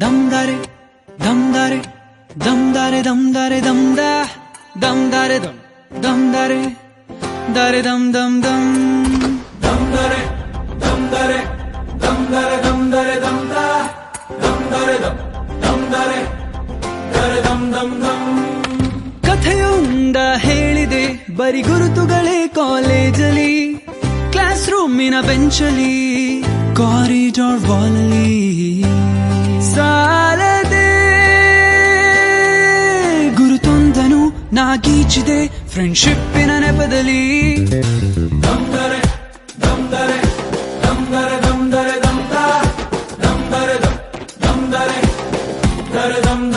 ದಮ್ದಾರೆ ದಮ್ದಾರೆ ದಮ್ದಾರೆ ದಮ್ದಾರೆ ದಮ್ದ ದಮ್ದಾರೆ ದಮ್ ದಮ್ದಾರೆ ದಾರೆ ದಮ್ ದಮ್ ದಮ್ ದಮ್ದಾರೆ ದಮ್ದಾರೆ ದಮ್ದಾರೆ ದಮ್ದಾರೆ ದಮ್ದ ದಮ್ದಾರೆ ದಮ್ ದಮ್ದಾರೆ ದಾರೆ ದಮ್ ದಮ್ ದಮ್. ಕಥೆಯೊಂದ ಹೇಳಿದೆ ಬರಿ ಗುರುತುಗಳೇ ಕಾಲೇಜಲ್ಲಿ, ಕ್ಲಾಸ್ ರೂಮಿನ ಬೆಂಚಲ್ಲಿ, ಕಾರಿಡಾರ್ ವಾಲಲ್ಲಿ ಸಾಲದೆ ಗುರುತೊಂದನು ನಾಗೀಚಿದೆ ಫ್ರೆಂಡ್ಶಿಪ್ಪಿನ ನೆಪದಲ್ಲಿ. ದಮ್ದರೆ ದಮ್ದರೆ ದಮ್ದರೆ ದಮ್ದರೆ ದಮ್ದ ದಮ್ದರೆ ದಮ್ ದಮ್ದರೆ ದರೆ ದಮ್